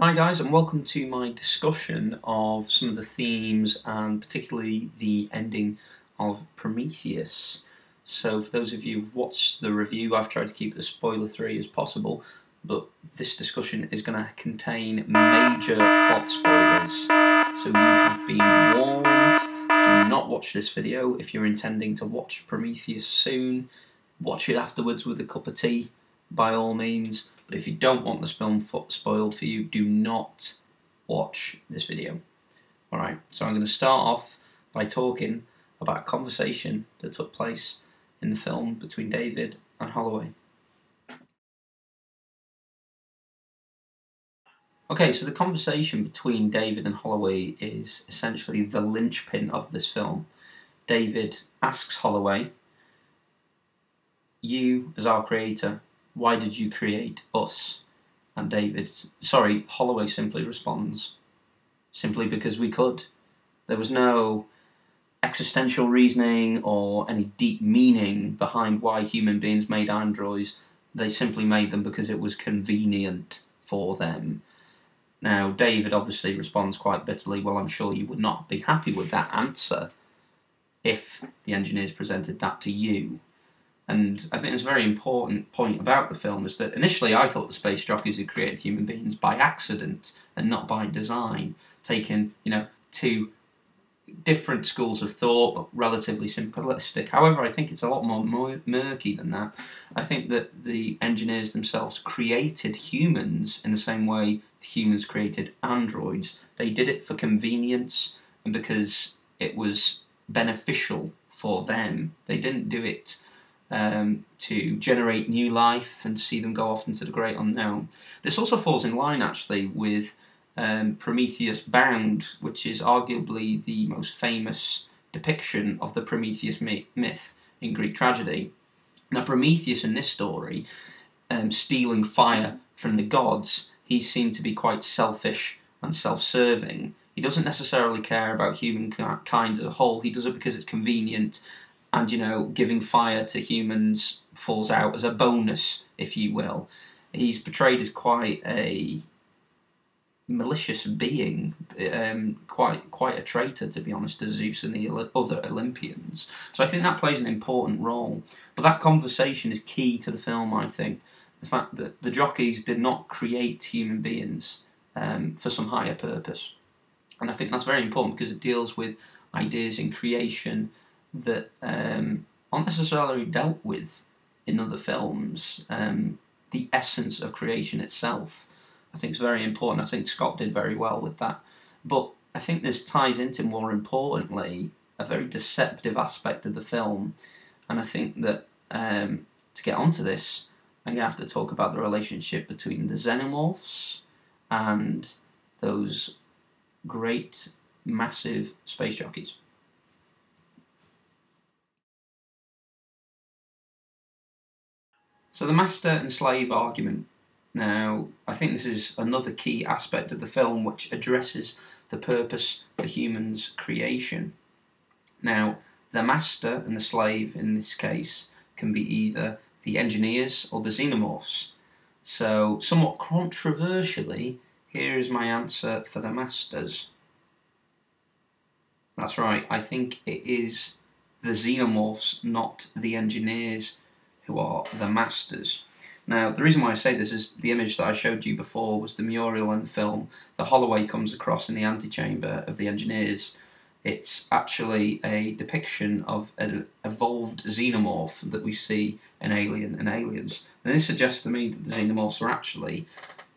Hi guys, and welcome to my discussion of some of the themes and particularly the ending of Prometheus. So for those of you who've watched the review, I've tried to keep it as spoiler-free as possible, but this discussion is going to contain major plot spoilers. So you have been warned. Do not watch this video if you're intending to watch Prometheus soon. Watch it afterwards with a cup of tea, by all means. But if you don't want this film spoiled for you, do not watch this video. Alright, so I'm going to start off by talking about a conversation that took place in the film between David and Holloway. Okay, so the conversation between David and Holloway is essentially the linchpin of this film. David asks Holloway, "You, as our creator, why did you create us?" And Holloway simply responds, "Simply because we could." There was no existential reasoning or any deep meaning behind why human beings made androids. They simply made them because it was convenient for them. Now, David obviously responds quite bitterly, "Well, I'm sure you would not be happy with that answer if the engineers presented that to you." And I think it's a very important point about the film is that initially I thought the space jockeys had created human beings by accident and not by design, taking, two different schools of thought, but relatively simplistic. However, I think it's a lot more murky than that. I think that the engineers themselves created humans in the same way the humans created androids. They did it for convenience and because it was beneficial for them. They didn't do it to generate new life and see them go off into the great unknown. This also falls in line actually with Prometheus Bound, which is arguably the most famous depiction of the Prometheus myth in Greek tragedy. Now Prometheus in this story, stealing fire from the gods, he seemed to be quite selfish and self-serving. He doesn't necessarily care about humankind as a whole. He does it because it's convenient. And, giving fire to humans falls out as a bonus, if you will. He's portrayed as quite a malicious being, quite a traitor, to be honest, to Zeus and the other Olympians. So I think that plays an important role. But that conversation is key to the film, I think. The fact that the jockeys did not create human beings for some higher purpose. And I think that's very important because it deals with ideas in creation that aren't necessarily dealt with in other films. The essence of creation itself, I think, is very important. I think Scott did very well with that. But I think this ties into, more importantly, a very deceptive aspect of the film. And I think that to get onto this, I'm going to have to talk about the relationship between the xenomorphs and those great, massive space jockeys. So the master and slave argument. Now, I think this is another key aspect of the film which addresses the purpose for humans' creation. Now, the master and the slave in this case can be either the engineers or the xenomorphs. So, somewhat controversially, here is my answer for the masters. That's right, I think it is the xenomorphs, not the engineers, who are the masters. Now, the reason why I say this is the image that I showed you before was the Muriel in the film that Holloway comes across in the antechamber of the engineers. It's actually a depiction of an evolved xenomorph that we see in Alien and Aliens. And this suggests to me that the xenomorphs were actually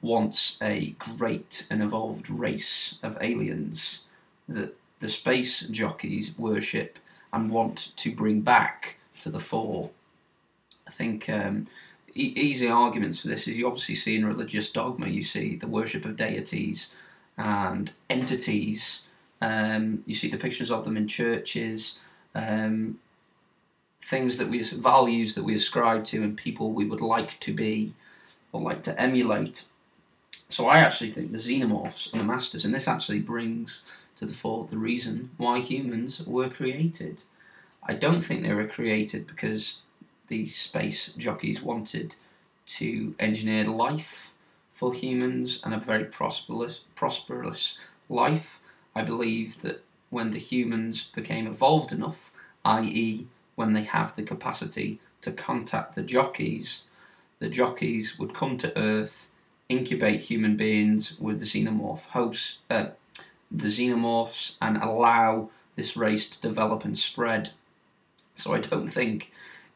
once a great and evolved race of aliens that the space jockeys worship and want to bring back to the fore. I think easy arguments for this is you obviously see in religious dogma, you see the worship of deities and entities. You see depictions of them in churches, values that we ascribe to and people we would like to be or like to emulate. So I actually think the xenomorphs are the masters, and this actually brings to the fore the reason why humans were created. I don't think they were created because the space jockeys wanted to engineer life for humans and a very prosperous life. I believe that when the humans became evolved enough, i.e. when they have the capacity to contact the jockeys would come to Earth, incubate human beings with the xenomorphs, and allow this race to develop and spread. So I don't think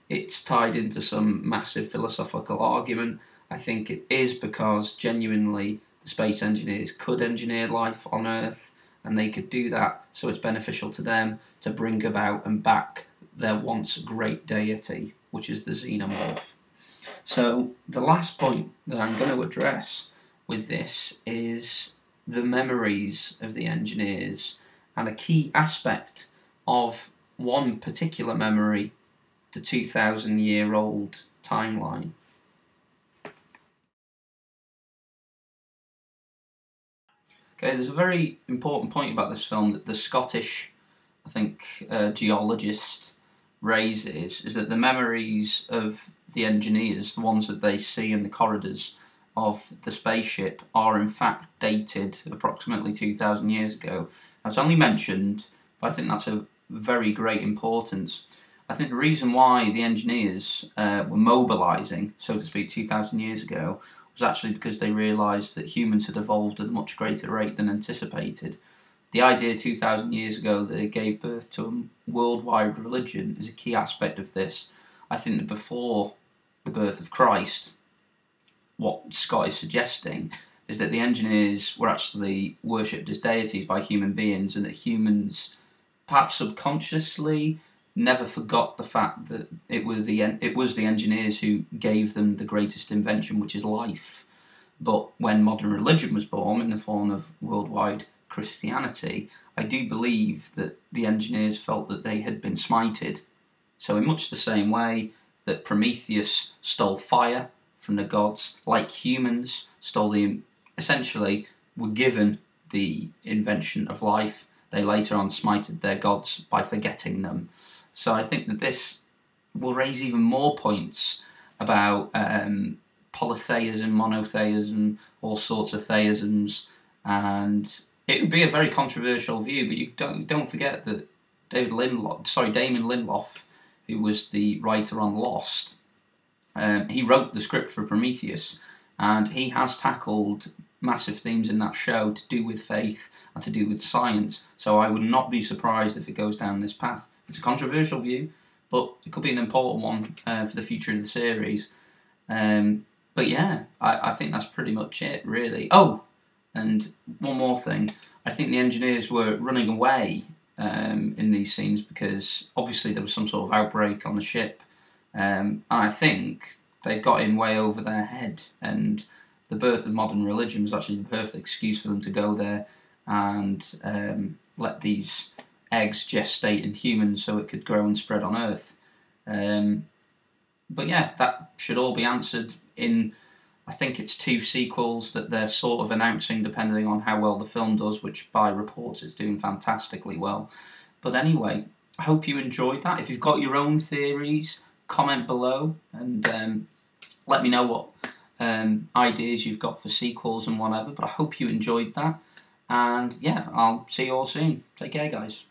it's tied into some massive philosophical argument. I think it is because genuinely the space engineers could engineer life on Earth, and they could do that, so it's beneficial to them to bring about and back their once great deity, which is the xenomorph. So the last point that I'm going to address with this is the memories of the engineers, and a key aspect of one particular memory, the 2,000-year-old timeline. Okay, there's a very important point about this film that the Scottish, I think, geologist raises, is that the memories of the engineers, the ones that they see in the corridors of the spaceship, are in fact dated approximately 2,000 years ago. Now, it's only mentioned, but I think that's of very great importance. I think the reason why the engineers were mobilising, so to speak, 2,000 years ago was actually because they realised that humans had evolved at a much greater rate than anticipated. The idea 2,000 years ago that it gave birth to a worldwide religion is a key aspect of this. I think that before the birth of Christ, what Scott is suggesting is that the engineers were actually worshipped as deities by human beings, and that humans, perhaps subconsciously, never forgot the fact that it was the engineers who gave them the greatest invention, which is life. But when modern religion was born in the form of worldwide Christianity, I do believe that the engineers felt that they had been smited. So in much the same way that Prometheus stole fire from the gods, like humans essentially were given the invention of life, they later on smited their gods by forgetting them. So I think that this will raise even more points about polytheism, monotheism, all sorts of theisms, and it would be a very controversial view. But you don't forget that Damon Lindelof, who was the writer on Lost, he wrote the script for Prometheus, and he has tackled massive themes in that show to do with faith and to do with science. So I would not be surprised if it goes down this path. It's a controversial view, but it could be an important one for the future of the series. But yeah, I think that's pretty much it, really. Oh, and one more thing. I think the engineers were running away in these scenes because obviously there was some sort of outbreak on the ship. And I think they got in way over their head, and the birth of modern religion was actually the perfect excuse for them to go there and let these eggs gestate in humans so it could grow and spread on Earth. But yeah, that should all be answered in, I think it's 2 sequels that they're sort of announcing depending on how well the film does, which by reports is doing fantastically well. But anyway, I hope you enjoyed that. If you've got your own theories, comment below and let me know what ideas you've got for sequels and whatever. But I hope you enjoyed that. And yeah, I'll see you all soon. Take care, guys.